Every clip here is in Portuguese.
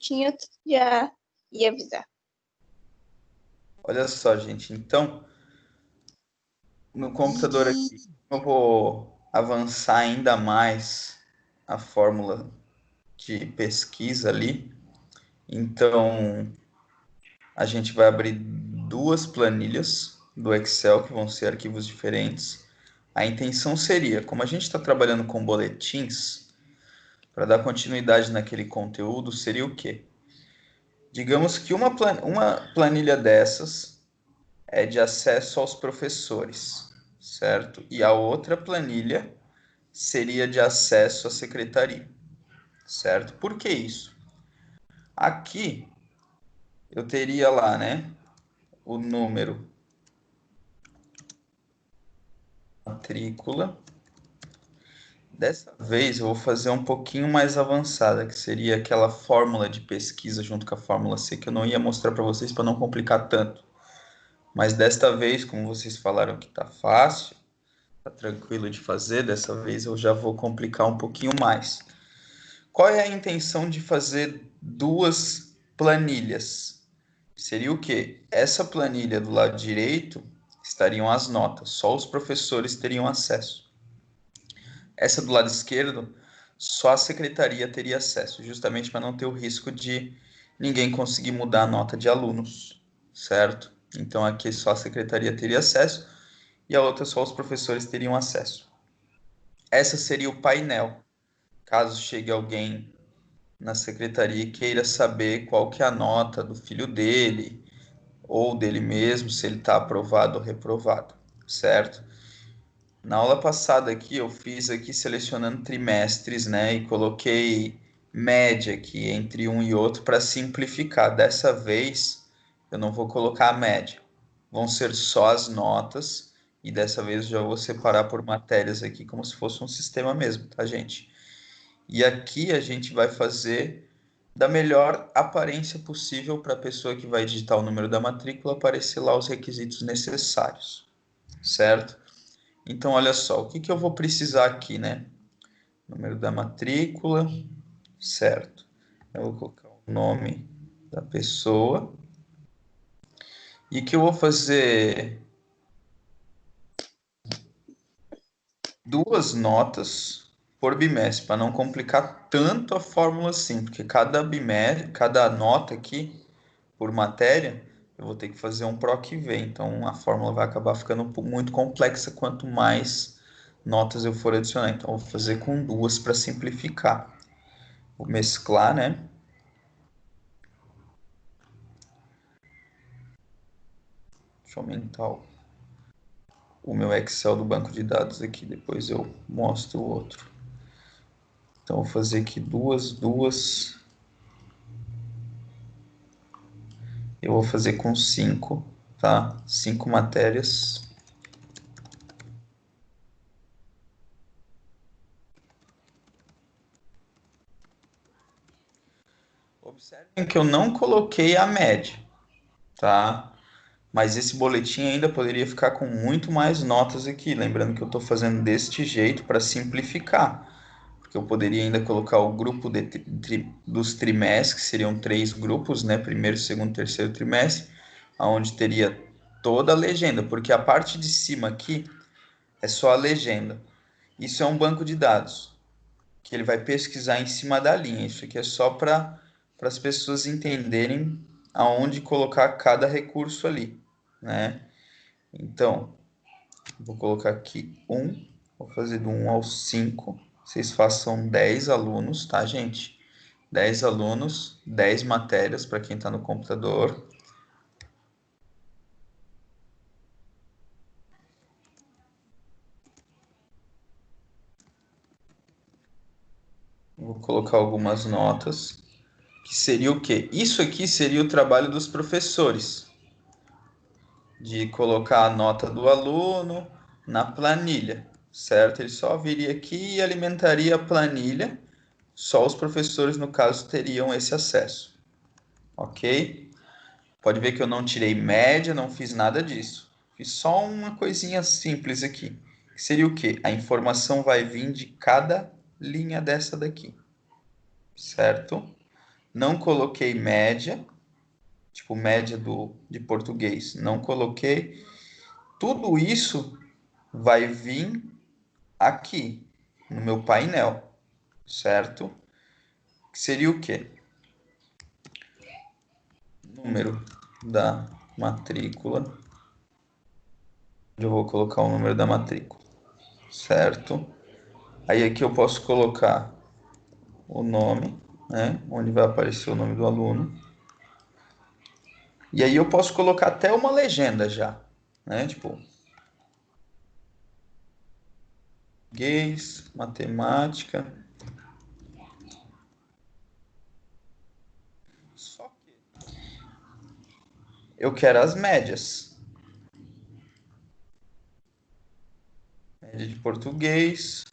minutinhos, já ia avisar. Olha só, gente. Então, no computador aqui, eu vou avançar ainda mais a fórmula de pesquisa ali. Então, a gente vai abrir duas planilhas do Excel, que vão ser arquivos diferentes. A intenção seria, como a gente está trabalhando com boletins, para dar continuidade naquele conteúdo, seria o quê? Digamos que uma planilha dessas é de acesso aos professores, certo? E a outra planilha seria de acesso à secretaria, certo? Por que isso? Aqui eu teria lá, né, o número matrícula. Dessa vez eu vou fazer um pouquinho mais avançada, que seria aquela fórmula de pesquisa junto com a fórmula C, que eu não ia mostrar para vocês para não complicar tanto. Mas desta vez, como vocês falaram que tá fácil, tá tranquilo de fazer, dessa vez eu já vou complicar um pouquinho mais. Qual é a intenção de fazer duas planilhas? Seria o quê? Essa planilha do lado direito estariam as notas, só os professores teriam acesso. Essa do lado esquerdo, só a secretaria teria acesso, justamente para não ter o risco de ninguém conseguir mudar a nota de alunos, certo? Então aqui só a secretaria teria acesso e a outra só os professores teriam acesso. Essa seria o painel. Caso chegue alguém na secretaria e queira saber qual que é a nota do filho dele ou dele mesmo, se ele está aprovado ou reprovado, certo? Na aula passada aqui, eu fiz aqui selecionando trimestres, né? E coloquei média aqui entre um e outro para simplificar. Dessa vez, eu não vou colocar a média. Vão ser só as notas. E dessa vez eu já vou separar por matérias aqui, como se fosse um sistema mesmo, tá, gente? E aqui a gente vai fazer da melhor aparência possível para a pessoa que vai digitar o número da matrícula aparecer lá os requisitos necessários, certo? Então, olha só, o que que eu vou precisar aqui, né? Número da matrícula, certo. Eu vou colocar o nome da pessoa. E que eu vou fazer duas notas por bimestre, para não complicar tanto a fórmula assim, porque cada bimestre, cada nota aqui por matéria, eu vou ter que fazer um PROC-V, então a fórmula vai acabar ficando muito complexa quanto mais notas eu for adicionar. Então, eu vou fazer com duas para simplificar. Vou mesclar, né? Deixa eu aumentar o meu Excel do banco de dados aqui, depois eu mostro o outro. Então, vou fazer aqui duas. Eu vou fazer com 5, tá? 5 matérias. Observem que eu não coloquei a média, tá? Mas esse boletim ainda poderia ficar com muito mais notas aqui. Lembrando que eu estou fazendo deste jeito para simplificar. Porque eu poderia ainda colocar o grupo dos trimestres, que seriam 3 grupos, né? Primeiro, segundo, terceiro trimestre, onde teria toda a legenda. Porque a parte de cima aqui é só a legenda. Isso é um banco de dados, que ele vai pesquisar em cima da linha. Isso aqui é só para as pessoas entenderem aonde colocar cada recurso ali, né? Então, vou colocar aqui vou fazer do 1 ao 5. Vocês façam 10 alunos, tá, gente? 10 alunos, 10 matérias para quem está no computador. Vou colocar algumas notas, que seria o quê? Isso aqui seria o trabalho dos professores, de colocar a nota do aluno na planilha, certo? Ele só viria aqui e alimentaria a planilha, só os professores, no caso, teriam esse acesso, ok? Pode ver que eu não tirei média, não fiz nada disso. Fiz só uma coisinha simples aqui. Que seria o quê? A informação vai vir de cada linha dessa daqui, certo? não coloquei média, tipo média de português, não coloquei. Tudo isso vai vir aqui no meu painel, certo? Que seria o quê? Número da matrícula. Eu vou colocar o número da matrícula, certo? Aí aqui eu posso colocar o nome, né? Onde vai aparecer o nome do aluno. E aí eu posso colocar até uma legenda já, né? Tipo, português, matemática. Só que eu quero as médias. Média de português,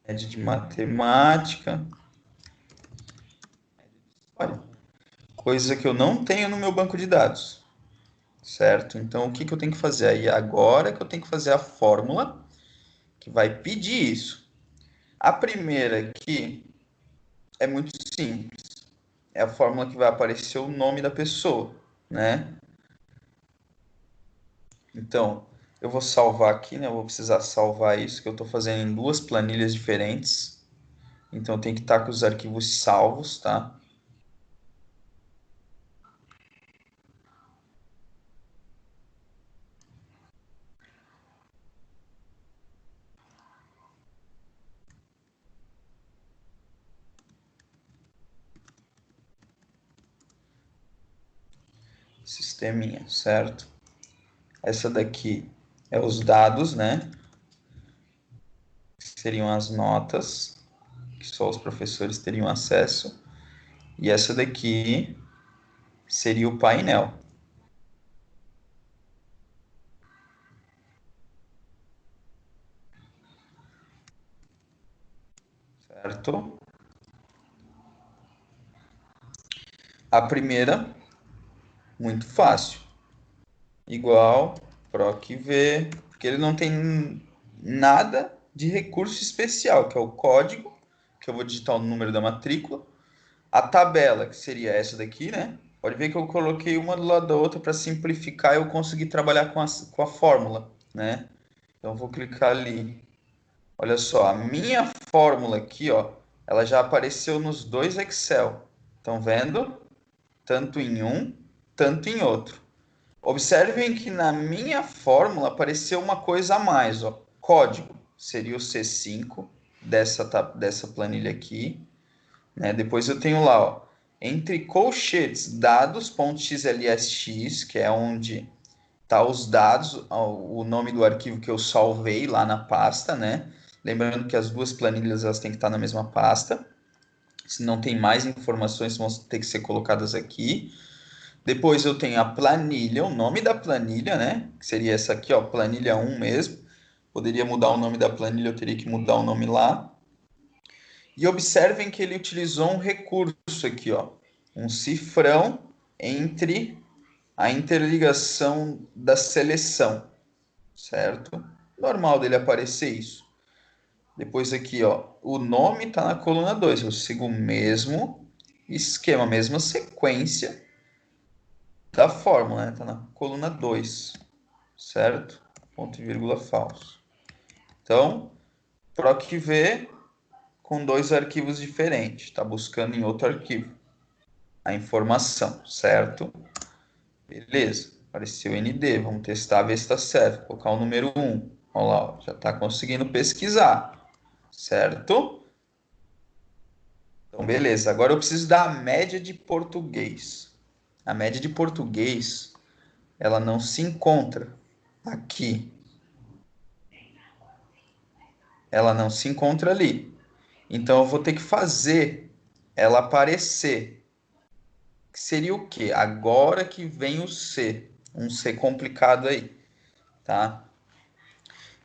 média de matemática. Olha, coisa que eu não tenho no meu banco de dados, certo? Então, o que que eu tenho que fazer? Aí agora que eu tenho que fazer a fórmula que vai pedir isso. A primeira aqui é muito simples. É a fórmula que vai aparecer o nome da pessoa, né? Então, eu vou salvar aqui, né? Eu vou precisar salvar isso, que eu estou fazendo em duas planilhas diferentes. Então, eu tenho que estar com os arquivos salvos, tá? Sisteminha, certo? Essa daqui é os dados, né? Que seriam as notas, que só os professores teriam acesso. E essa daqui seria o painel, certo? A primeira, muito fácil. Igual proc_v, porque ele não tem nada de recurso especial, que é o código, que eu vou digitar o número da matrícula, a tabela, que seria essa daqui, né? Pode ver que eu coloquei uma do lado da outra para simplificar e eu conseguir trabalhar com a fórmula, né? Então, eu vou clicar ali. Olha só, a minha fórmula aqui, ó, ela já apareceu nos dois Excel. Estão vendo? Tanto em um, tanto em outro. Observem que na minha fórmula apareceu uma coisa a mais, ó. Código seria o C5 dessa planilha aqui, né? Depois eu tenho lá, ó, entre colchetes dados.xlsx, que é onde tá os dados, o nome do arquivo que eu salvei lá na pasta, né? Lembrando que as duas planilhas elas têm que estar na mesma pasta. Se não tem mais informações, vão ter que ser colocadas aqui. Depois eu tenho a planilha, o nome da planilha, né? Que seria essa aqui, ó, planilha 1 mesmo. Poderia mudar o nome da planilha, eu teria que mudar o nome lá. E observem que ele utilizou um recurso aqui, ó, um cifrão entre a interligação da seleção, certo? Normal dele aparecer isso. Depois aqui, ó, o nome está na coluna 2. Eu sigo o mesmo esquema, a mesma sequência da fórmula, né? Tá na coluna 2, certo? Ponto e vírgula falso. Então, proc_v com dois arquivos diferentes, está buscando em outro arquivo a informação, certo? Beleza, apareceu ND, vamos testar, ver se está certo. Vou colocar o número 1, olha lá, ó, já está conseguindo pesquisar, certo? Então, beleza, agora eu preciso da média de português. A média de português, ela não se encontra aqui, ela não se encontra ali. Então eu vou ter que fazer ela aparecer. Que seria o quê? Agora que vem o C, um C complicado aí, tá?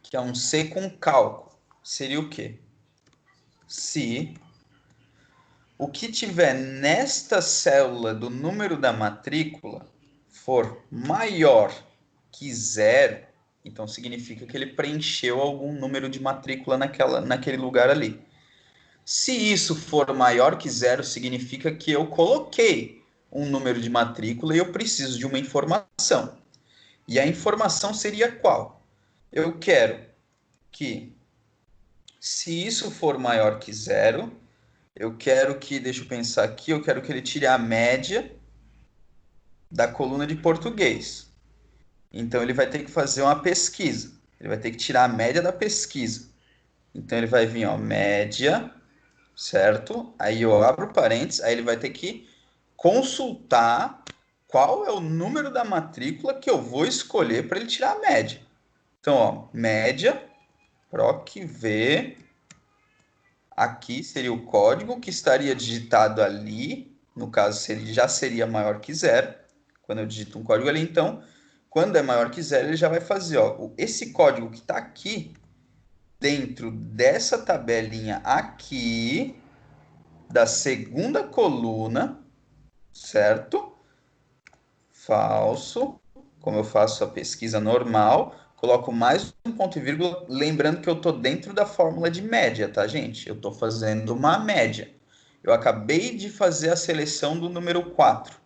Que é um C com cálculo. Seria o quê? Se o que tiver nesta célula do número da matrícula for maior que zero, então significa que ele preencheu algum número de matrícula naquele lugar ali. Se isso for maior que zero, significa que eu coloquei um número de matrícula e eu preciso de uma informação. E a informação seria qual? Eu quero que, se isso for maior que zero, eu quero que, deixa eu pensar aqui, eu quero que ele tire a média da coluna de português. Então ele vai ter que fazer uma pesquisa. Ele vai ter que tirar a média da pesquisa. Então ele vai vir, ó, média, certo? Aí eu abro parênteses, aí ele vai ter que consultar qual é o número da matrícula que eu vou escolher para ele tirar a média. Então, ó, média, proc v, aqui seria o código que estaria digitado ali, no caso ele já seria maior que zero, quando eu digito um código ali, então, quando é maior que zero, ele já vai fazer, ó, esse código que está aqui, dentro dessa tabelinha aqui, da segunda coluna, certo? Falso. Como eu faço a pesquisa normal, coloco mais um ponto e vírgula, lembrando que eu estou dentro da fórmula de média, tá, gente? Eu estou fazendo uma média. Eu acabei de fazer a seleção do número 4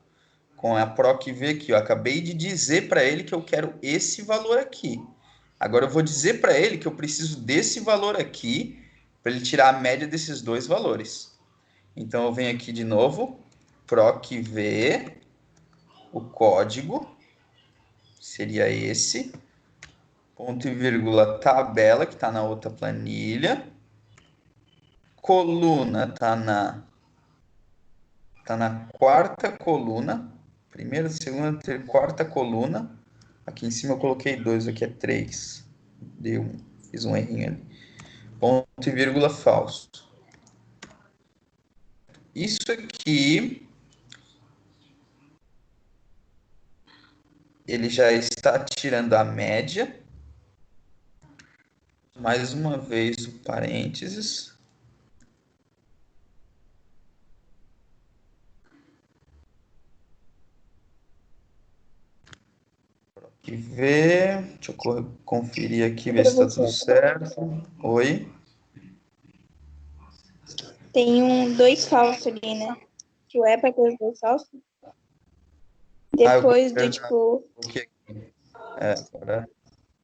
com a PROC-V aqui. Eu acabei de dizer para ele que eu quero esse valor aqui. Agora eu vou dizer para ele que eu preciso desse valor aqui para ele tirar a média desses dois valores. Então eu venho aqui de novo, PROC-V, o código seria esse, ponto e vírgula tabela, que está na outra planilha, coluna tá na quarta coluna, primeira, segunda, terceira, quarta coluna, aqui em cima eu coloquei 2, aqui é 3, fiz um errinho ali, ponto e vírgula falso. Isso aqui, ele já está tirando a média, mais uma vez o parênteses, que ver, deixa eu conferir aqui, ver se está tudo certo. Oi? Tem dois falsos ali, né? Que o é para ter os dois falsos. Ah, eu Depois do verdade, tipo. coloquei aqui. Agora,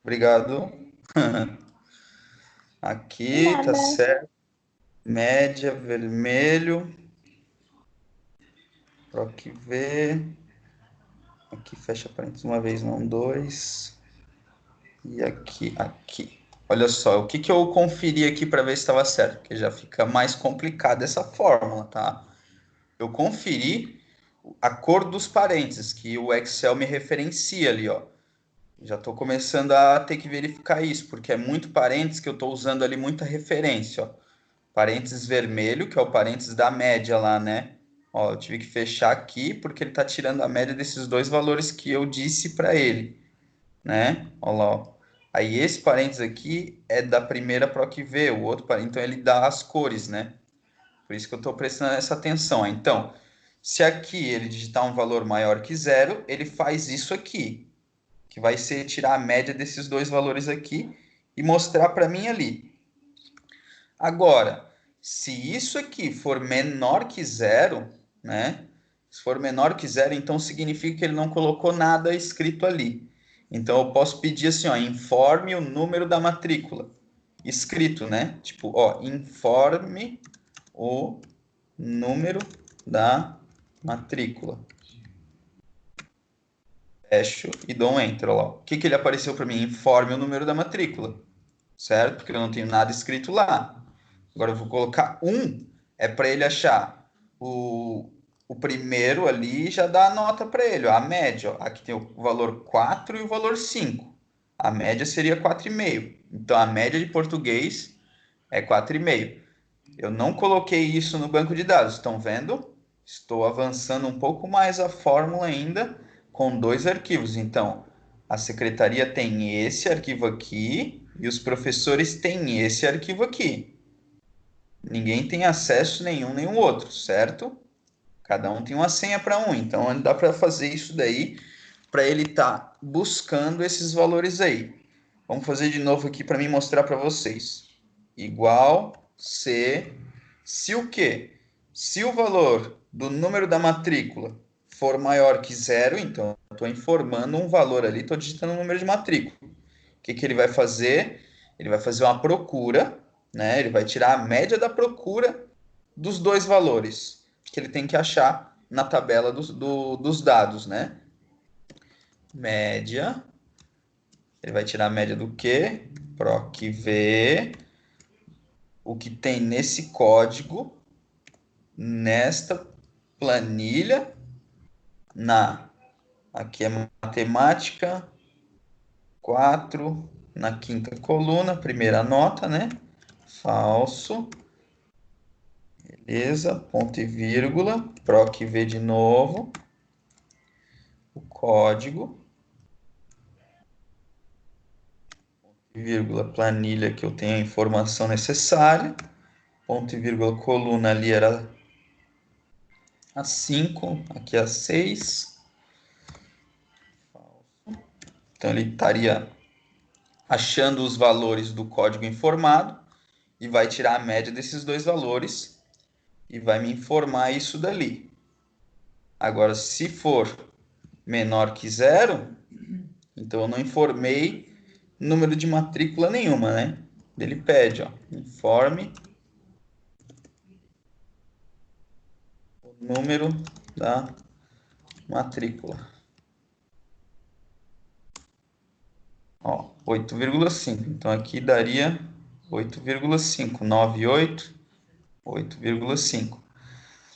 obrigado. Aqui, tá Nada. certo. Média, vermelho. PROC V. Aqui fecha parênteses uma vez, não dois. E aqui. Olha só, o que que eu conferi aqui para ver se estava certo, porque já fica mais complicado essa fórmula, tá? Eu conferi a cor dos parênteses, que o Excel me referencia ali, ó. Já estou começando a ter que verificar isso, porque é muito parênteses que eu estou usando ali muita referência, ó. Parênteses vermelho, que é o parênteses da média lá, né? Ó, eu tive que fechar aqui porque ele está tirando a média desses dois valores que eu disse para ele, né? Ó lá, ó. Aí esse parênteses aqui é da primeira PROC-V, o outro, então ele dá as cores, né? Por isso que eu estou prestando essa atenção. Ó. Então, se aqui ele digitar um valor maior que zero, ele faz isso aqui, que vai ser tirar a média desses dois valores aqui e mostrar para mim ali. Agora, se isso aqui for menor que zero, né? Se for menor que zero, então significa que ele não colocou nada escrito ali. Então eu posso pedir assim, ó, informe o número da matrícula. Escrito, né? Tipo, ó, informe o número da matrícula. Fecho e dou um enter, ó lá. O que que ele apareceu para mim? Informe o número da matrícula, certo? Porque eu não tenho nada escrito lá. Agora eu vou colocar é para ele achar o primeiro ali e já dá a nota para ele, ó, a média. Ó. Aqui tem o valor 4 e o valor 5. A média seria 4,5. Então a média de português é 4,5. Eu não coloquei isso no banco de dados, estão vendo? Estou avançando um pouco mais a fórmula ainda com dois arquivos. Então, a secretaria tem esse arquivo aqui e os professores têm esse arquivo aqui. Ninguém tem acesso nenhum outro, certo? Cada um tem uma senha para um, então dá para fazer isso daí para ele estar buscando esses valores aí. Vamos fazer de novo aqui para mim mostrar para vocês. Igual C Se o quê? Se o valor do número da matrícula for maior que zero, então eu estou informando um valor ali, estou digitando um número de matrícula. O que, que ele vai fazer? Ele vai fazer uma procura, né? Ele vai tirar a média da procura dos dois valores que ele tem que achar na tabela dos dados, né? Média. Ele vai tirar a média do quê? Proc-v, o que tem nesse código, nesta planilha, aqui é matemática 4, na quinta coluna, primeira nota, né? Falso. Beleza, ponto e vírgula, proc-v de novo, o código, vírgula, planilha que eu tenho a informação necessária, ponto e vírgula, coluna ali era a 5, aqui a 6. Então ele estaria achando os valores do código informado e vai tirar a média desses dois valores e vai me informar isso dali. Agora, se for menor que zero, então eu não informei número de matrícula nenhuma, né? Ele pede, ó, informe o número da matrícula. Ó, 8,5. Então aqui daria 8,5. 98, 8,5.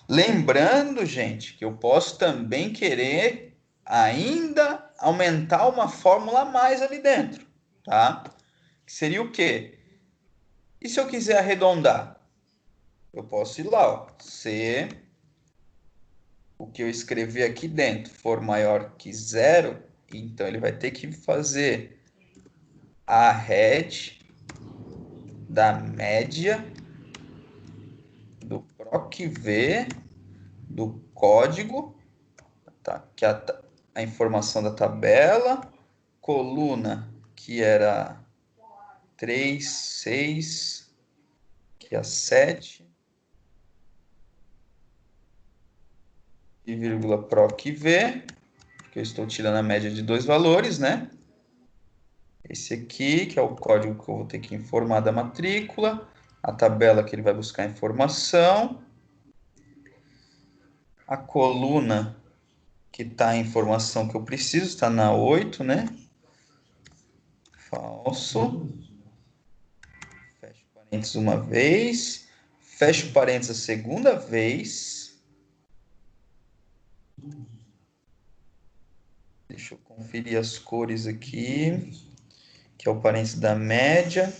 Lembrando, gente, que eu posso também querer ainda aumentar uma fórmula a mais ali dentro, tá? Que seria o quê? E se eu quiser arredondar? Eu posso ir lá, ó, se o que eu escrevi aqui dentro for maior que zero, então ele vai ter que fazer a rede da média do proc-v do código, tá? Que é a informação da tabela, coluna que era 3, 6, que é 7, e vírgula proc-v, porque eu estou tirando a média de dois valores, né? Esse aqui, que é o código que eu vou ter que informar da matrícula, a tabela que ele vai buscar informação, a coluna que está a informação que eu preciso, está na 8, né? Falso. Fecho parênteses uma vez. Fecho parênteses a segunda vez. Deixa eu conferir as cores aqui, que é o parênteses da média.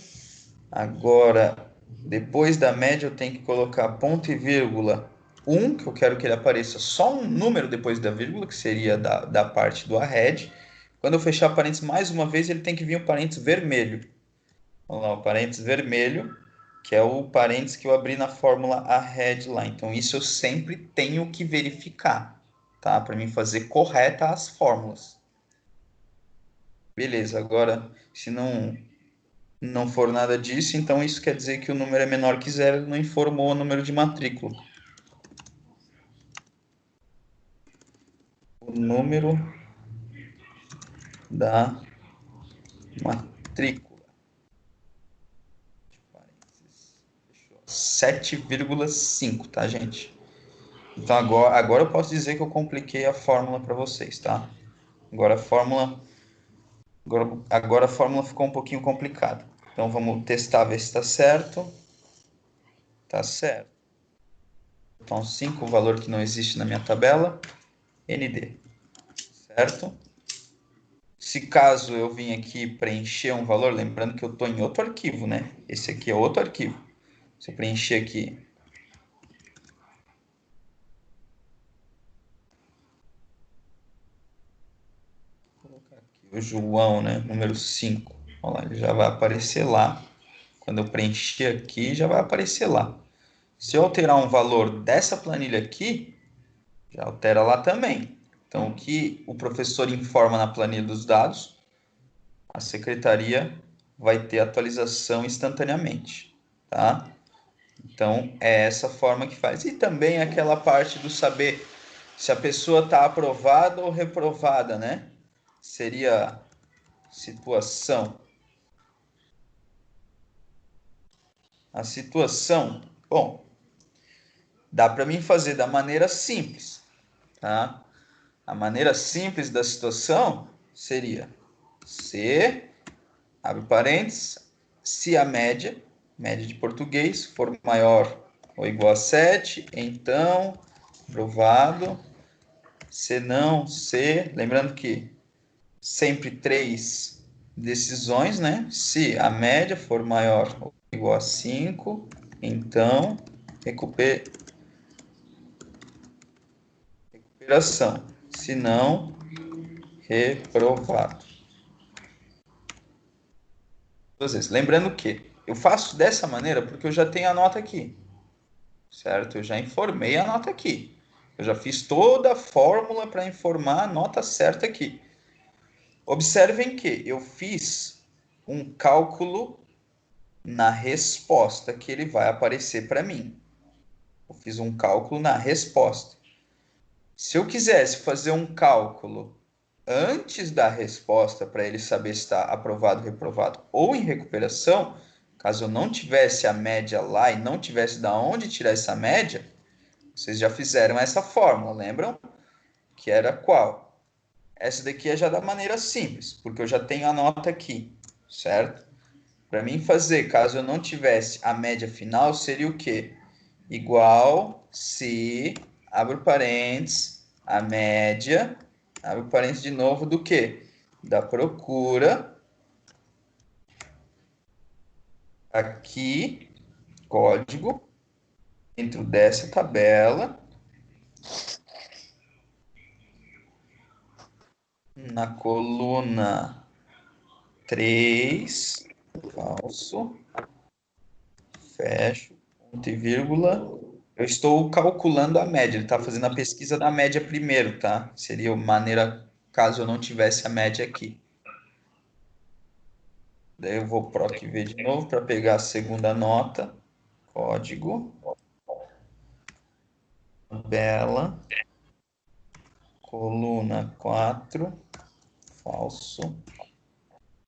Agora, depois da média, eu tenho que colocar ponto e vírgula 1, que eu quero que ele apareça só um número depois da vírgula, que seria da parte do arred. Quando eu fechar parênteses mais uma vez, ele tem que vir o parênteses vermelho. Vamos lá, o parênteses vermelho, que é o parênteses que eu abri na fórmula arred lá. Então, isso eu sempre tenho que verificar, tá? Para mim fazer correta as fórmulas. Beleza, agora, se não for nada disso, então isso quer dizer que o número é menor que zero, ele não informou o número de matrícula. O número da matrícula. 7,5, tá, gente? Então agora eu posso dizer que eu compliquei a fórmula para vocês, tá? Agora a fórmula ficou um pouquinho complicada. Então vamos testar, ver se está certo. Tá certo. Então 5, o valor que não existe na minha tabela, ND. Certo? Se caso eu vim aqui preencher um valor, lembrando que eu estou em outro arquivo, né? Esse aqui é outro arquivo. Se eu preencher aqui, vou colocar aqui o João, né? Número 5. Olha lá, ele já vai aparecer lá. Quando eu preencher aqui, já vai aparecer lá. Se eu alterar um valor dessa planilha aqui, já altera lá também. Então, o que o professor informa na planilha dos dados, a secretaria vai ter atualização instantaneamente, tá? Então, é essa forma que faz. E também aquela parte do saber se a pessoa está aprovada ou reprovada, né? Seria situação. A situação, bom, dá para mim fazer da maneira simples, tá? A maneira simples da situação seria se, abre parênteses, se a média de português, for maior ou igual a 7, então, aprovado. Se não, se, lembrando que sempre três decisões, né? Se a média for maior ou igual a 5, então recuperação. Se não, reprovado. Duas vezes. Lembrando que eu faço dessa maneira porque eu já tenho a nota aqui, certo? Eu já informei a nota aqui. Eu já fiz toda a fórmula para informar a nota certa aqui. Observem que eu fiz um cálculo na resposta que ele vai aparecer para mim. Eu fiz um cálculo na resposta. Se eu quisesse fazer um cálculo antes da resposta para ele saber se está aprovado, reprovado ou em recuperação, caso eu não tivesse a média lá e não tivesse da onde tirar essa média, vocês já fizeram essa fórmula, lembram? Que era qual? Essa daqui é já da maneira simples, porque eu já tenho a nota aqui, certo? Para mim fazer, caso eu não tivesse a média final, seria o quê? Igual se, abre parênteses, a média, abre parênteses de novo, do quê? Da procura, aqui, código, dentro dessa tabela, na coluna 3, falso, fecho, ponto e vírgula. Eu estou calculando a média, ele está fazendo a pesquisa da média primeiro, tá? Seria maneira, caso eu não tivesse a média aqui. Daí eu vou proc v de novo para pegar a segunda nota, código, tabela, coluna 4, falso.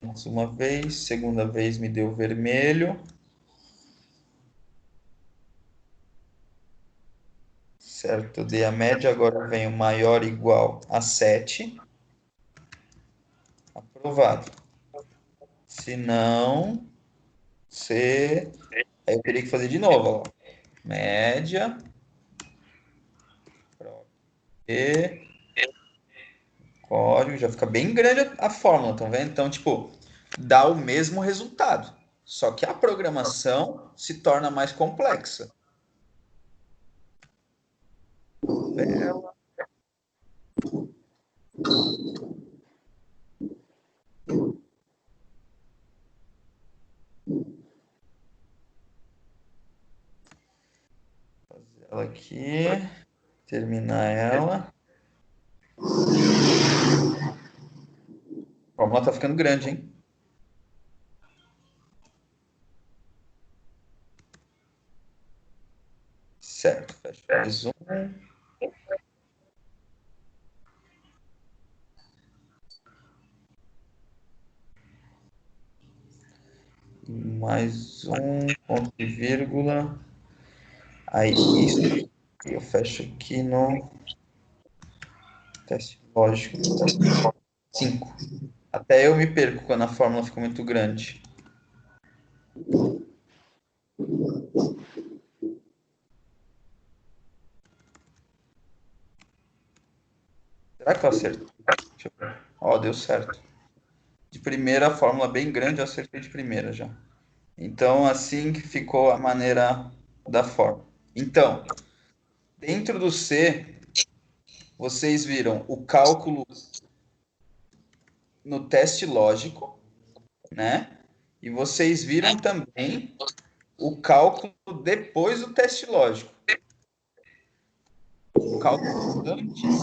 Mais uma vez, segunda vez me deu vermelho. Certo, eu dei a média, agora vem o maior ou igual a 7. Aprovado. Se não, se... Aí eu teria que fazer de novo, ó. Média, e código, já fica bem grande a fórmula, estão vendo? Então, tipo, dá o mesmo resultado. Só que a programação se torna mais complexa. Fazer ela aqui, terminar ela. A fórmula tá ficando grande, hein? Certo, fecha mais um. Mais um, ponto e vírgula. Aí, isso eu fecho aqui no teste lógico. 5. Até eu me perco quando a fórmula fica muito grande. Será que eu acertei? Deixa eu ver. Ó, deu certo. De primeira, a fórmula bem grande, eu acertei de primeira já. Então, assim que ficou a maneira da fórmula. Então, dentro do C, vocês viram o cálculo no teste lógico, né? E vocês viram também o cálculo depois do teste lógico. O cálculo antes,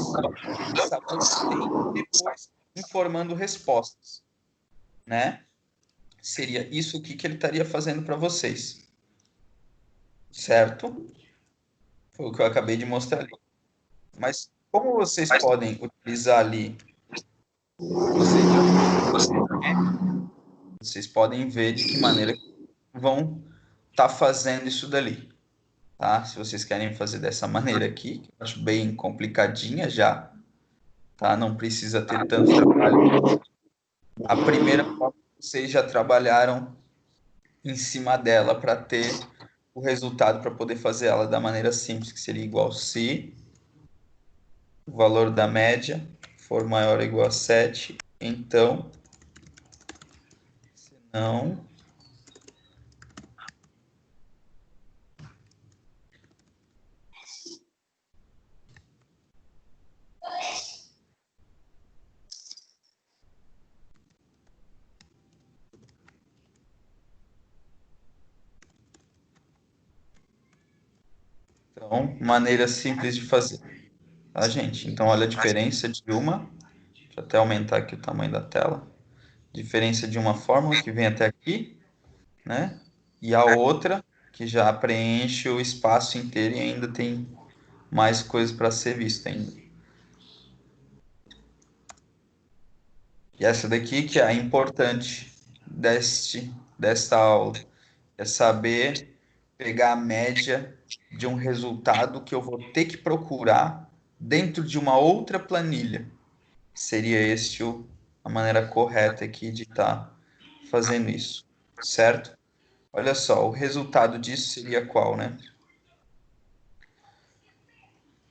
saber se tem, depois informando respostas, né? Seria isso aqui que ele estaria fazendo para vocês. certo? Foi o que eu acabei de mostrar ali. Mas como vocês podem utilizar ali, vocês podem ver de que maneira vão estar fazendo isso dali, tá? Se vocês querem fazer dessa maneira aqui, que eu acho bem complicadinha já, tá? Não precisa ter tanto trabalho. A primeira forma, vocês já trabalharam em cima dela para ter o resultado, para poder fazer ela da maneira simples, que seria igual se o valor da média for maior ou igual a 7, então, se não, então, maneira simples de fazer, tá, gente? Então, olha a diferença de uma, deixa eu até aumentar aqui o tamanho da tela, diferença de uma fórmula que vem até aqui, né? E a outra que já preenche o espaço inteiro e ainda tem mais coisas para ser vista ainda. E essa daqui que é a importante desta aula, é saber pegar a média de um resultado que eu vou ter que procurar dentro de uma outra planilha. Seria a maneira correta aqui de estar fazendo isso, certo? Olha só, o resultado disso seria qual, né?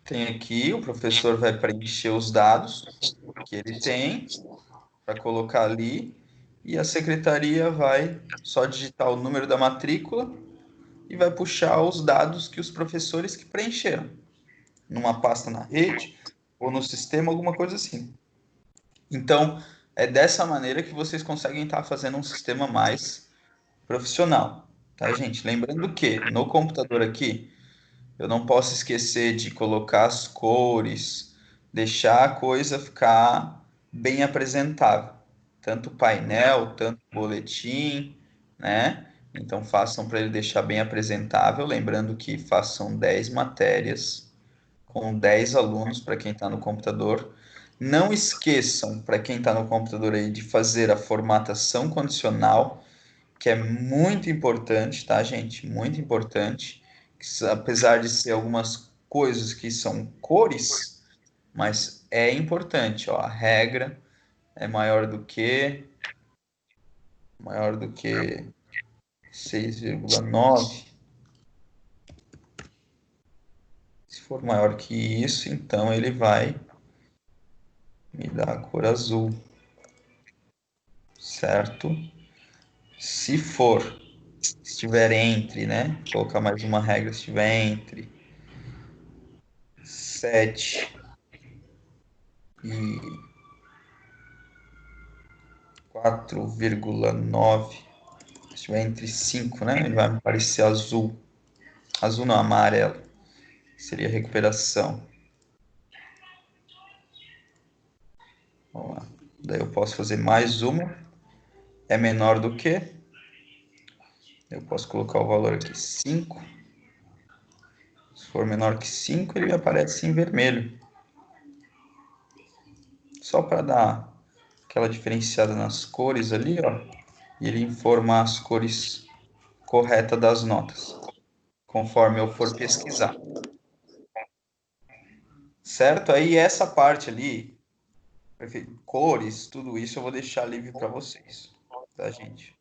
Tem aqui, o professor vai preencher os dados que ele tem para colocar ali e a secretaria vai só digitar o número da matrícula e vai puxar os dados que os professores que preencheram numa pasta na rede ou no sistema, alguma coisa assim. Então, é dessa maneira que vocês conseguem estar fazendo um sistema mais profissional, tá, gente? Lembrando que no computador aqui, eu não posso esquecer de colocar as cores, deixar a coisa ficar bem apresentável. Tanto o painel, tanto o boletim, né? Então façam para ele deixar bem apresentável, lembrando que façam 10 matérias com 10 alunos para quem está no computador. Não esqueçam, para quem está no computador aí, de fazer a formatação condicional, que é muito importante, tá, gente? Muito importante. Apesar de ser algumas coisas que são cores, mas é importante, ó. A regra é maior do que 6,9. Se for maior que isso, então ele vai me dar a cor azul, certo? Se for, estiver entre, né? Vou colocar mais uma regra, se estiver entre 7 e 4,9, se estiver entre 5, né? Ele vai me parecer azul. Azul não, amarelo. Seria recuperação. Vamos lá. Daí eu posso fazer mais uma. É menor do que? Eu posso colocar o valor aqui, 5. Se for menor que 5, ele aparece em vermelho. Só para dar aquela diferenciada nas cores ali, ó. E ele informar as cores corretas das notas, conforme eu for pesquisar. Certo? Aí essa parte ali, cores, tudo isso eu vou deixar livre para vocês, tá, gente?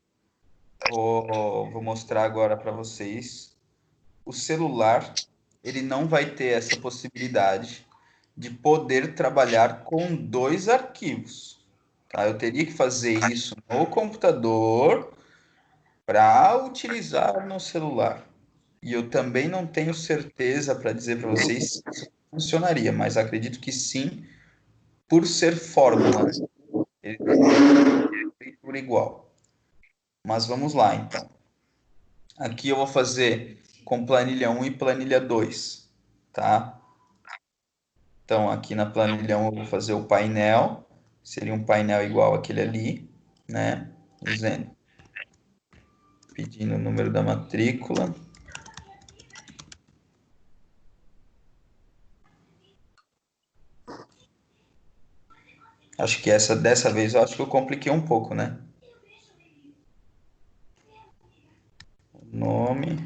Vou mostrar agora para vocês. O celular, ele não vai ter essa possibilidade de poder trabalhar com dois arquivos, tá? Eu teria que fazer isso no computador para utilizar no celular. E eu também não tenho certeza para dizer para vocês se isso funcionaria, mas acredito que sim, por ser fórmula. Ele tem leitura igual. Mas vamos lá, então. Aqui eu vou fazer com planilha 1 e planilha 2, tá? Então, aqui na planilha 1 eu vou fazer o painel, seria um painel igual aquele ali, né? Dizendo, pedindo o número da matrícula. Acho que dessa vez eu acho que eu compliquei um pouco, né? Nome.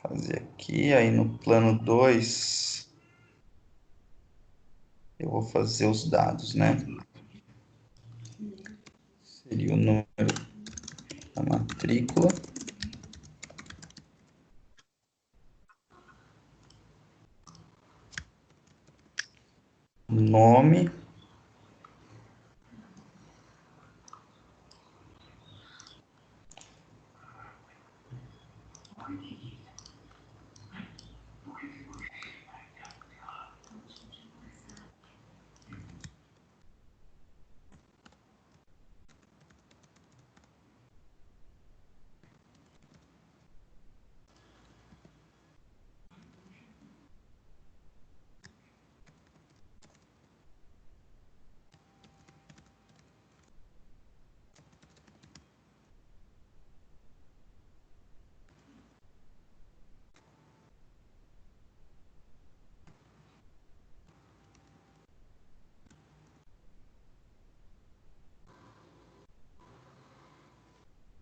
Fazer aqui, aí no plano 2 eu vou fazer os dados, né? Seria o número da matrícula. Nome.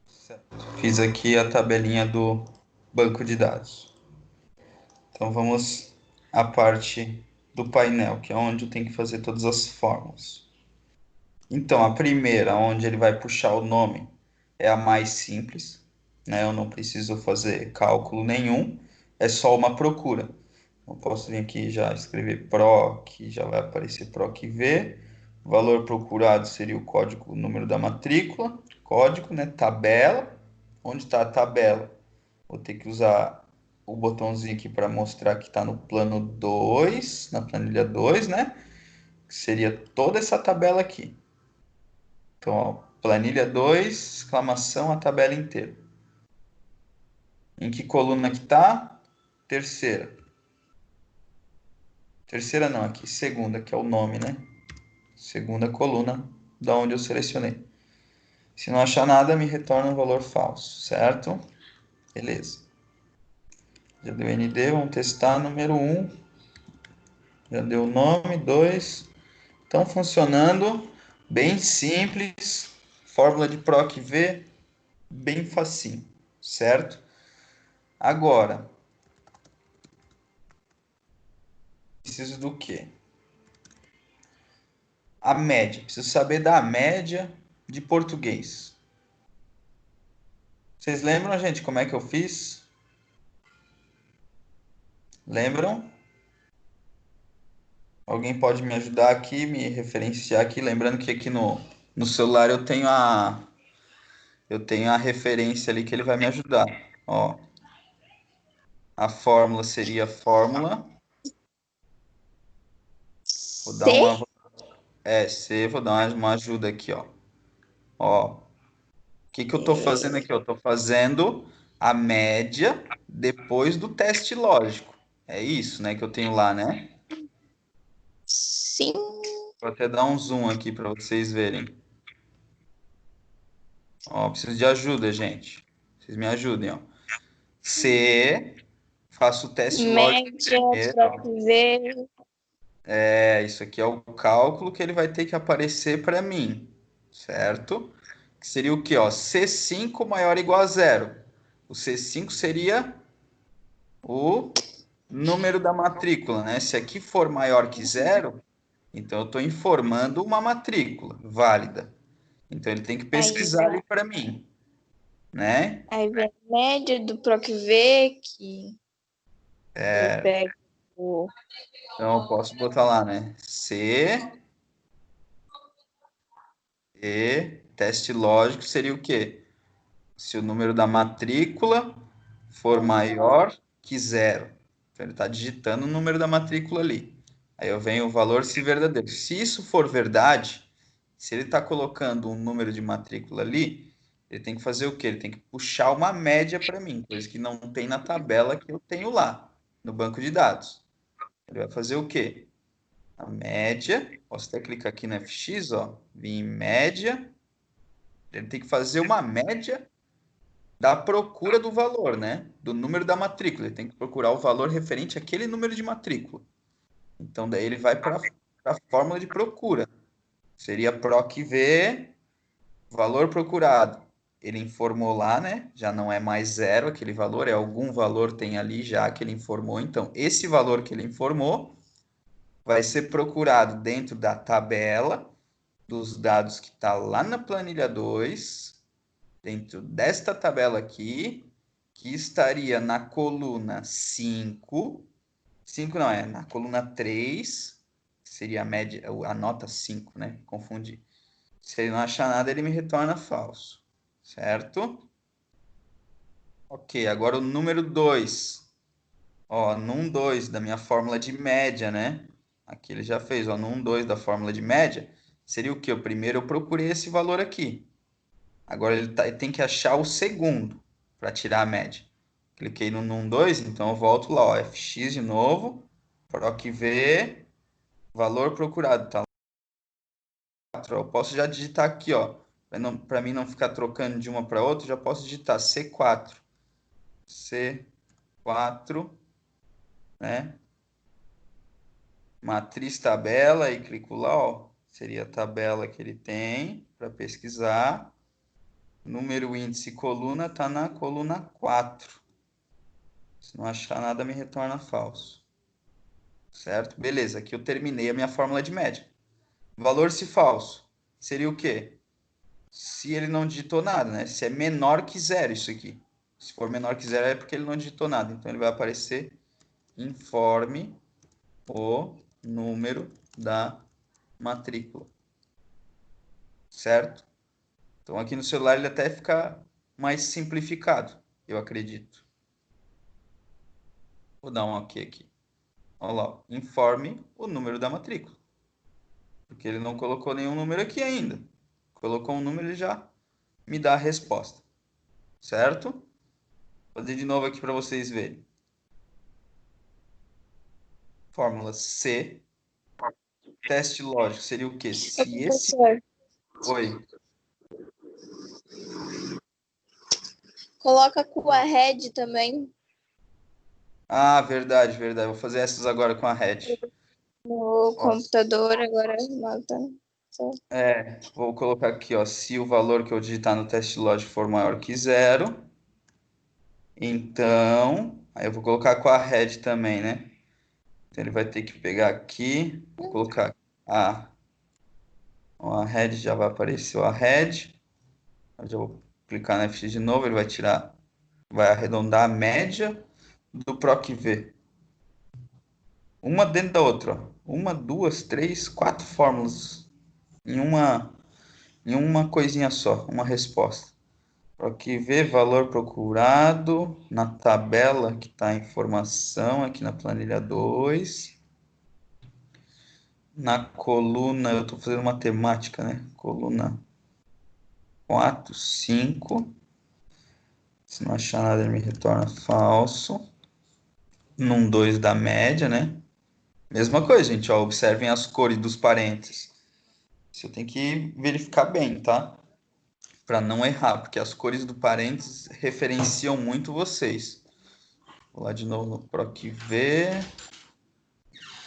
Certo. Fiz aqui a tabelinha do banco de dados. Então vamos à parte do painel, que é onde eu tenho que fazer todas as fórmulas. Então, a primeira, onde ele vai puxar o nome, é a mais simples, né? Eu não preciso fazer cálculo nenhum, é só uma procura. Eu posso vir aqui e já escrever PROC, já vai aparecer PROC-V. O valor procurado seria o código, o número da matrícula, código, né? Tabela. Onde está a tabela? Vou ter que usar o botãozinho aqui para mostrar que está no plano 2, na planilha 2, né? Que seria toda essa tabela aqui. Então, ó, planilha 2, exclamação, a tabela inteira. Em que coluna que tá? Terceira. Terceira não, aqui segunda, que é o nome, né? Segunda coluna da onde eu selecionei. Se não achar nada, me retorna um valor falso, certo? Beleza. Já deu ND, vamos testar número 1. Já deu o nome, 2. Estão funcionando, bem simples. Fórmula de PROC-V, bem facinho, certo? Agora, preciso do quê? A média. Preciso saber da média de português. Vocês lembram, gente, como é que eu fiz? Lembram? Alguém pode me ajudar aqui, me referenciar aqui? Lembrando que aqui no celular eu tenho a referência ali que ele vai me ajudar. Ó, a fórmula seria a fórmula. Vou dar C? vou dar uma ajuda aqui, ó. Ó, o que que eu estou fazendo aqui? Eu estou fazendo a média depois do teste lógico. É isso, né, que eu tenho lá, né? Sim. Vou até dar um zoom aqui para vocês verem. Ó, preciso de ajuda, gente. Vocês me ajudem, ó. C, faço o teste lógico Média, primeiro, ó. PROC-V. Isso aqui é o cálculo que ele vai ter que aparecer para mim, certo? Que seria o quê, ó? C5 maior ou igual a zero. O C5 seria o número da matrícula, né? Se aqui for maior que zero, então eu estou informando uma matrícula válida. Então ele tem que Aí, pesquisar ali para mim, né? aí vem a média do PROC-V, que ele pega o... Então eu posso botar lá, né? C e teste lógico seria o quê? Se o número da matrícula for maior que zero. Então ele está digitando o número da matrícula ali. Aí eu venho o valor se verdadeiro. Se isso for verdade, se ele está colocando um número de matrícula ali, ele tem que fazer o quê? Ele tem que puxar uma média para mim, coisa que não tem na tabela que eu tenho lá, no banco de dados. Ele vai fazer o quê? A média, posso até clicar aqui no FX, ó, vir em média. Ele tem que fazer uma média da procura do valor, né? Do número da matrícula. Ele tem que procurar o valor referente àquele número de matrícula. Então, daí ele vai para a fórmula de procura. Seria PROC-V, valor procurado. Ele informou lá, né? Já não é mais zero aquele valor, é algum valor tem ali já que ele informou. Então, esse valor que ele informou vai ser procurado dentro da tabela dos dados que está lá na planilha 2, dentro desta tabela aqui, que estaria na coluna 5. 5 não, é na coluna 3, seria a média, a nota 5, né? Confundi. Se ele não achar nada, ele me retorna falso, certo? Ok, agora o número 2. Ó, no 1, 2 da minha fórmula de média, né? Aqui ele já fez, ó, no 1, 2 da fórmula de média, seria o quê? O primeiro eu procurei esse valor aqui. Agora ele tem que achar o segundo para tirar a média. Cliquei no 1, 2, então eu volto lá, ó, FX de novo, PROC-V, valor procurado, tá? Eu posso já digitar aqui, ó, para mim não ficar trocando de uma para outra, já posso digitar C4, C4, né? Matriz tabela e clico lá, ó, seria a tabela que ele tem para pesquisar. Número, índice e coluna tá na coluna 4. Se não achar nada, me retorna falso. Certo? Beleza, aqui eu terminei a minha fórmula de média. Valor se falso seria o quê? Se ele não digitou nada, né? Se é menor que zero isso aqui. Se for menor que zero é porque ele não digitou nada. Então ele vai aparecer informe o número da matrícula. Certo? Então aqui no celular ele até fica mais simplificado, eu acredito. Vou dar um OK aqui. Olha lá, informe o número da matrícula. Porque ele não colocou nenhum número aqui ainda. Colocou um número, ele já me dá a resposta. Certo? Vou fazer de novo aqui para vocês verem. Fórmula C. Teste lógico seria o quê? Se esse... Oi. Coloca com a Red também. Ah, verdade, verdade. Vou fazer essas agora com a Red. No computador agora. Vou colocar aqui, ó, se o valor que eu digitar no teste lógico for maior que zero, então, aí eu vou colocar com a Red também, né? Então ele vai ter que pegar aqui, vou colocar a Red, já vai aparecer a Red. Eu já vou clicar na FX de novo, ele vai tirar, vai arredondar a média do PROC-V. Uma dentro da outra, ó. Uma, duas, três, quatro fórmulas em uma coisinha só, uma resposta. PROC-V, valor procurado, na tabela que está a informação, aqui na planilha 2. Na coluna, eu estou fazendo matemática, né? Coluna 4, 5. Se não achar nada, ele me retorna falso. Num 2 da média, né? Mesma coisa, gente, ó, observem as cores dos parênteses. Isso eu tenho que verificar bem, tá? Para não errar, porque as cores do parênteses referenciam muito vocês. Vou lá de novo no PROC-V.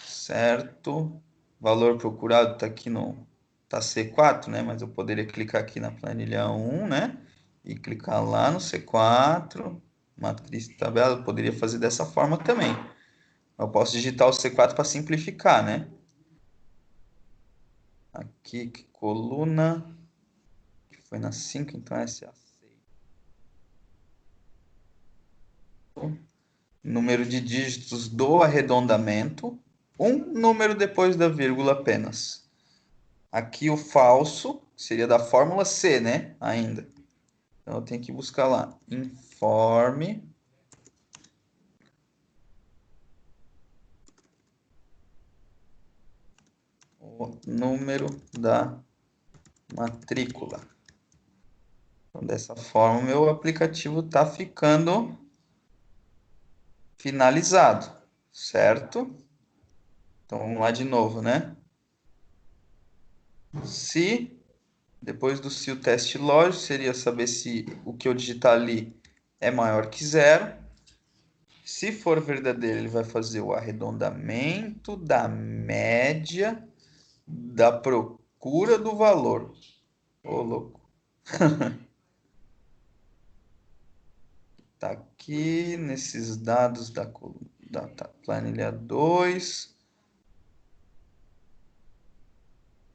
Certo. Valor procurado está aqui no... Tá C4, né? Mas eu poderia clicar aqui na planilha 1, né? E clicar lá no C4. Matriz de tabela, eu poderia fazer dessa forma também. Eu posso digitar o C4 para simplificar, né? Aqui, coluna, que foi na 5, então essa é a 6. Número de dígitos do arredondamento, um número depois da vírgula apenas. Aqui o falso seria da fórmula C, né? Ainda. Então eu tenho que buscar lá. Informe o número da matrícula. Então, dessa forma, o meu aplicativo está ficando finalizado, certo? Então, vamos lá de novo, né? Se, depois do se o teste lógico, seria saber se o que eu digitar ali é maior que zero. Se for verdadeiro, ele vai fazer o arredondamento da média da procura do valor. Ô, louco. Tá aqui nesses dados da planilha 2,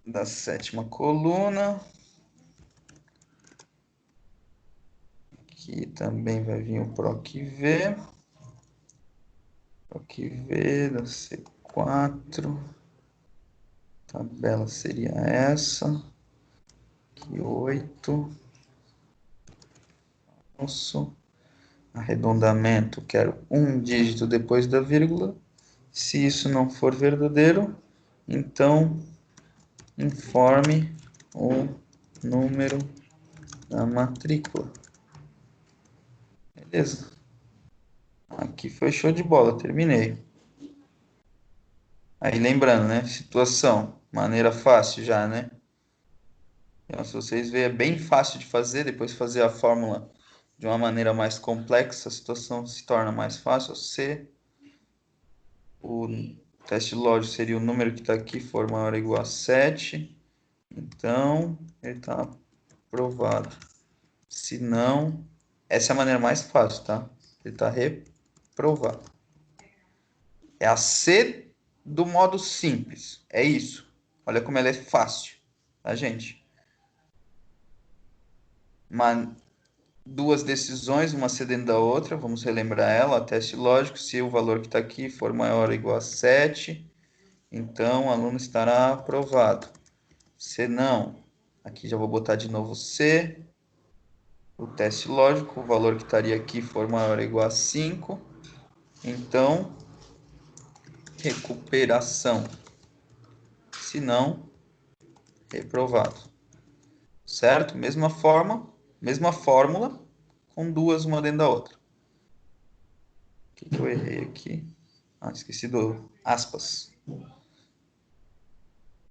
da sétima coluna. Aqui também vai vir o PROC-V. PROC-V da C4. Tabela seria essa. Aqui 8. Nosso arredondamento, quero um dígito depois da vírgula. Se isso não for verdadeiro, então informe o número da matrícula. Beleza. Aqui foi show de bola, terminei. Aí lembrando, né? Situação, maneira fácil já, né? Então, se vocês verem, é bem fácil de fazer, depois fazer a fórmula de uma maneira mais complexa, a situação se torna mais fácil. Se o teste lógico seria o número que está aqui for maior ou igual a 7, então ele está aprovado. Se não, essa é a maneira mais fácil, tá? Ele está reprovado. É a C do modo simples. É isso. Olha como ela é fácil, tá, gente? Duas decisões, uma cedendo da outra. Vamos relembrar ela. Teste lógico. Se o valor que está aqui for maior ou igual a 7, então o aluno estará aprovado. Se não, aqui já vou botar de novo C. O teste lógico, o valor que estaria aqui for maior ou igual a 5. Então, recuperação. Se não, reprovado. Certo? Mesma forma, mesma fórmula, com duas, uma dentro da outra. O que eu errei aqui? Ah, esqueci do aspas. Então,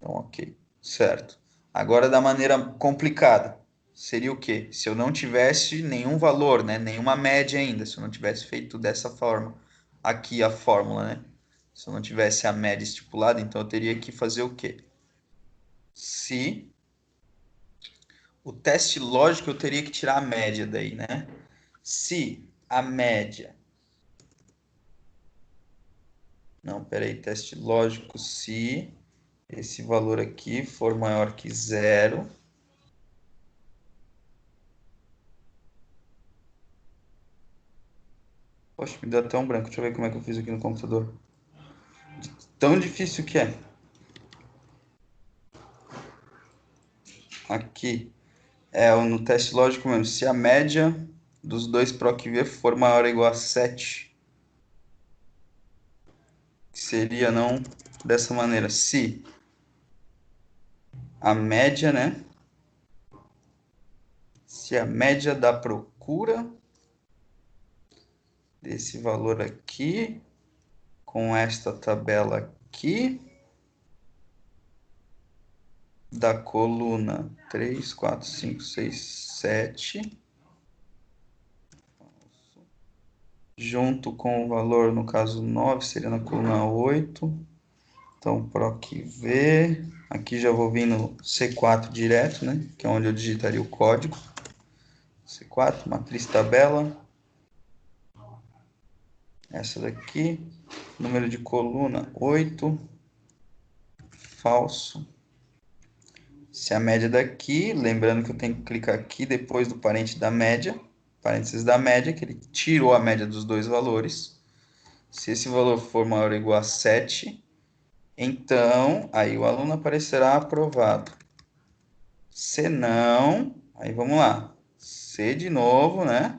ok. Certo. Agora, da maneira complicada, seria o quê? Se eu não tivesse nenhum valor, né? Nenhuma média ainda, se eu não tivesse feito dessa forma. Aqui a fórmula, né? Se eu não tivesse a média estipulada, então eu teria que fazer o quê? Se o teste lógico, eu teria que tirar a média daí, né? Se a média... Não, peraí, teste lógico, se esse valor aqui for maior que zero... Poxa, me deu até um branco. Deixa eu ver como é que eu fiz aqui no computador. Tão difícil que é. Aqui é no teste lógico mesmo. Se a média dos dois PROC-V for maior ou igual a 7, seria não dessa maneira. Se a média, né? Se a média da procura desse valor aqui com esta tabela aqui da coluna 3, 4, 5, 6, 7 junto com o valor, no caso 9, seria na coluna 8. Então, PROC-V. Aqui já vou vir no C4 direto, né? Que é onde eu digitaria o código. C4, matriz tabela. Essa daqui. Número de coluna 8. Falso. Se a média daqui, lembrando que eu tenho que clicar aqui depois do parente da média, parênteses da média, que ele tirou a média dos dois valores. Se esse valor for maior ou igual a 7, então aí o aluno aparecerá aprovado. Se não, aí vamos lá. C de novo, né?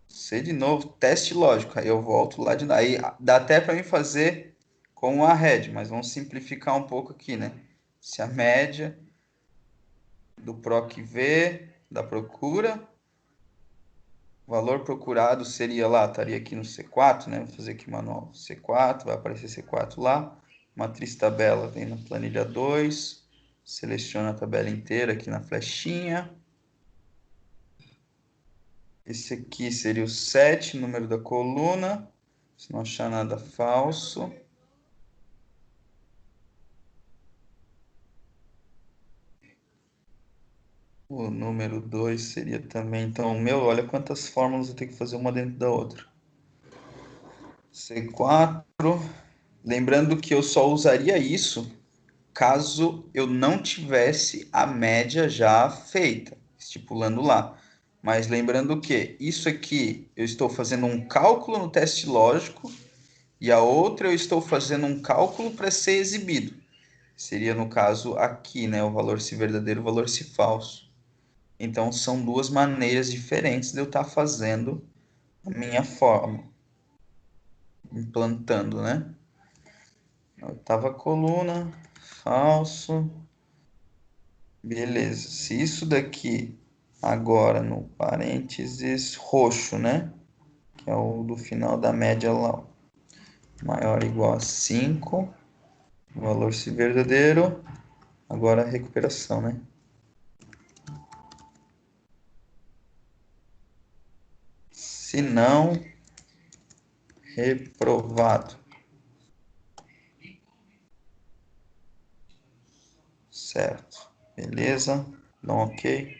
C de novo, teste lógico. Aí eu volto lá de novo. Aí dá até para mim fazer com a red, mas vamos simplificar um pouco aqui, né? Se a média do PROC-V, da procura, o valor procurado seria lá, estaria aqui no C4, né? Vou fazer aqui manual C4, vai aparecer C4 lá. Matriz tabela vem na planilha 2. Seleciona a tabela inteira aqui na flechinha. Esse aqui seria o 7, número da coluna. Se não achar nada falso. O número 2 seria também... Então, olha quantas fórmulas eu tenho que fazer uma dentro da outra. C4. Lembrando que eu só usaria isso caso eu não tivesse a média já feita, estipulando lá. Mas lembrando que isso aqui eu estou fazendo um cálculo no teste lógico e a outra eu estou fazendo um cálculo para ser exibido. Seria no caso aqui, né, o valor se verdadeiro, o valor se falso. Então são duas maneiras diferentes de eu estar fazendo a minha forma, implantando, né? Na oitava coluna, falso. Beleza. Se isso daqui agora no parênteses roxo, né? Que é o do final da média lá. Maior ou igual a 5. Valor se verdadeiro. Agora a recuperação, né? Se não, reprovado. Certo. Beleza. Dá um ok.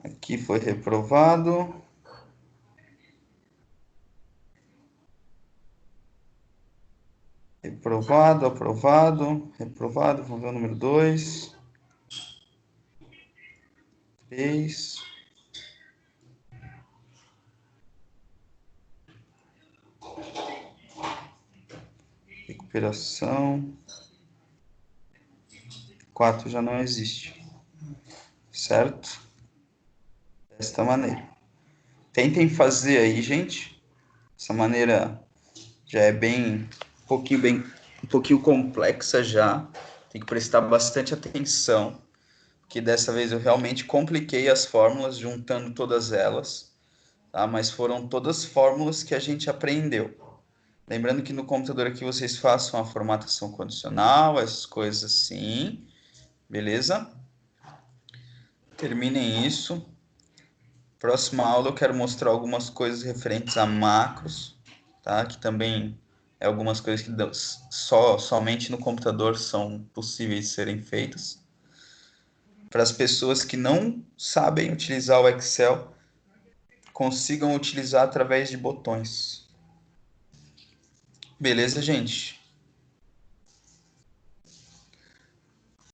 Aqui foi reprovado. Reprovado, aprovado, reprovado. Vamos ver o número 2. 3. Recuperação. 4 já não existe. Certo? Desta maneira. Tentem fazer aí, gente. Essa maneira já é um pouquinho complexa já. Tem que prestar bastante atenção, que dessa vez eu realmente compliquei as fórmulas juntando todas elas, tá? Mas foram todas fórmulas que a gente aprendeu. Lembrando que no computador aqui vocês façam a formatação condicional, essas coisas assim, beleza? Terminem isso. Próxima aula eu quero mostrar algumas coisas referentes a macros, tá? Que também é algumas coisas que somente no computador são possíveis de serem feitas. Para as pessoas que não sabem utilizar o Excel, consigam utilizar através de botões. Beleza, gente?